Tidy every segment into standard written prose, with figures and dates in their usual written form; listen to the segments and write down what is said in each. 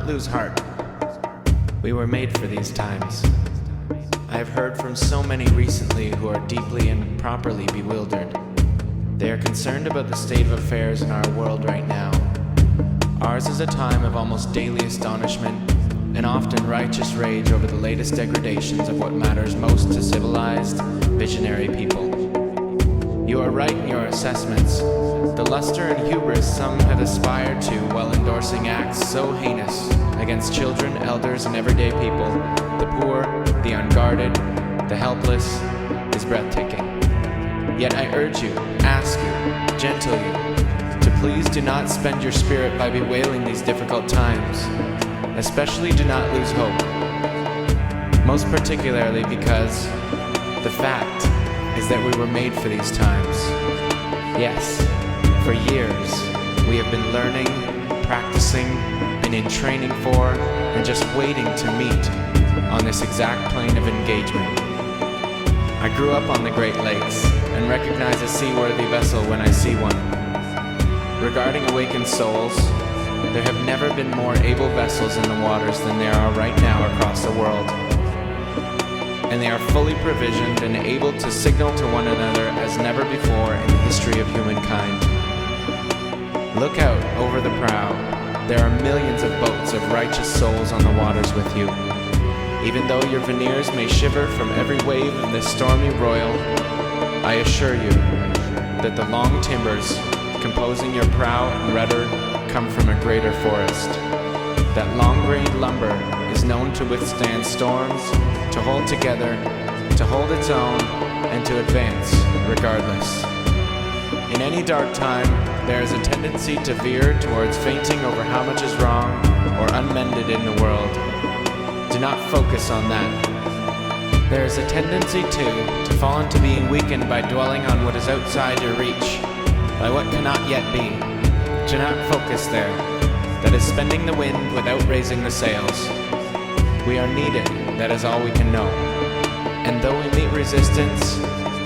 not lose heart. We were made for these times. I have heard from so many recently who are deeply and properly bewildered. They are concerned about the state of affairs in our world right now. Ours is a time of almost daily astonishment and often righteous rage over the latest degradations of what matters most to civilized, visionary people. You are right in your assessments. The luster and hubris some have aspired to while endorsing acts so heinous against children, elders, and everyday people, the poor, the unguarded, the helpless, is breathtaking. Yet I urge you, ask you, gentle you, to please do not spend your spirit by bewailing these difficult times. Especially do not lose hope. Most particularly because the fact is that we were made for these times. Yes, for years we have been learning, practicing, and in training for, and just waiting to meet on this exact plane of engagement. I grew up on the Great Lakes and recognize a seaworthy vessel when I see one. Regarding awakened souls, there have never been more able vessels in the waters than there are right now across the world. And they are fully provisioned and able to signal to one another as never before in the history of humankind. Look out over the prow. There are millions of boats of righteous souls on the waters with you. Even though your veneers may shiver from every wave of this stormy royal, I assure you that the long timbers composing your prow and rudder come from a greater forest. That long-grained lumber is known to withstand storms, to hold together, to hold its own, and to advance regardless. In any dark time, there is a tendency to veer towards fainting over how much is wrong or unmended in the world. Do not focus on that. There is a tendency, too, to fall into being weakened by dwelling on what is outside your reach, by what cannot yet be. Do not focus there. That is spending the wind without raising the sails. We are needed, that is all we can know. And though we meet resistance,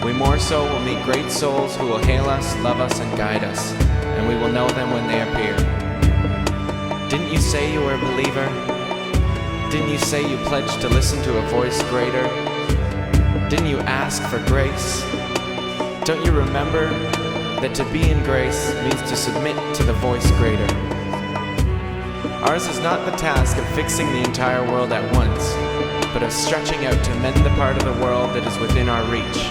we more so will meet great souls who will hail us, love us, and guide us, and we will know them when they appear. Didn't you say you were a believer? Didn't you say you pledged to listen to a voice greater? Didn't you ask for grace? Don't you remember that to be in grace means to submit to the voice greater? Ours is not the task of fixing the entire world at once, but of stretching out to mend the part of the world that is within our reach.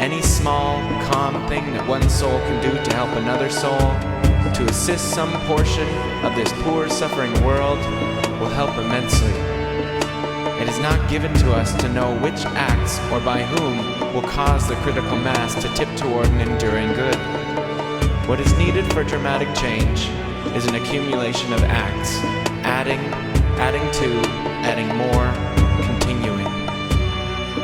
Any small, calm thing that one soul can do to help another soul, to assist some portion of this poor, suffering world, will help immensely. It is not given to us to know which acts or by whom will cause the critical mass to tip toward an enduring good. What is needed for dramatic change is an accumulation of acts, adding to, adding more, continuing.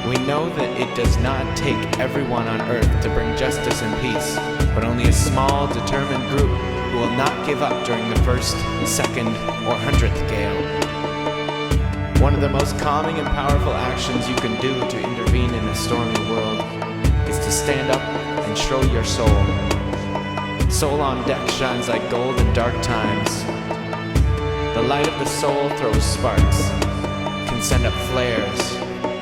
We know that it does not take everyone on earth to bring justice and peace, but only a small, determined group who will not give up during the first, second, or 100th gale. One of the most calming and powerful actions you can do to intervene in a stormy world is to stand up and show your soul. Soul on deck shines like gold in dark times. The light of the soul throws sparks, can send up flares,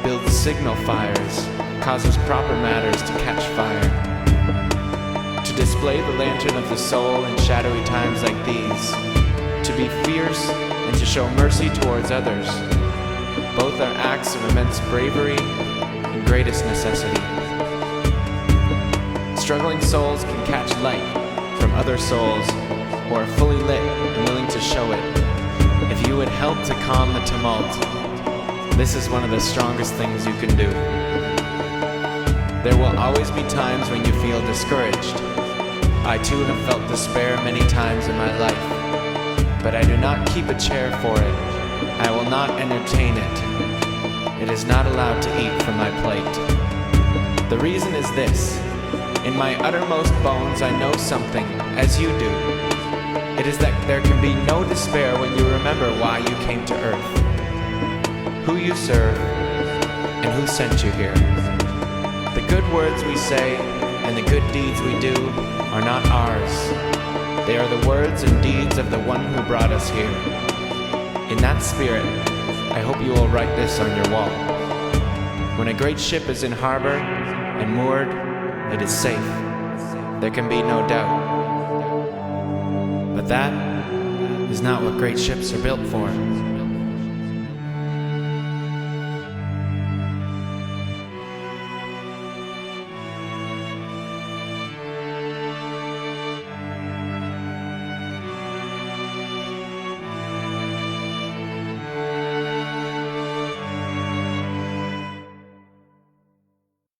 builds signal fires, causes proper matters to catch fire. To display the lantern of the soul in shadowy times like these, to be fierce and to show mercy towards others, both are acts of immense bravery and greatest necessity. Struggling souls can catch light from other souls who are fully lit and willing to show it. If you would help to calm the tumult, this is one of the strongest things you can do. There will always be times when you feel discouraged. I too have felt despair many times in my life, but I do not keep a chair for it. I will not entertain it. It is not allowed to eat from my plate. The reason is this. In my uttermost bones I know something, as you do. It is that there can be no despair when you remember why you came to earth, who you serve, and who sent you here. The good words we say and the good deeds we do are not ours. They are the words and deeds of the one who brought us here. In that spirit, I hope you will write this on your wall. When a great ship is in harbor and moored, it is safe. There can be no doubt. But that is not what great ships are built for.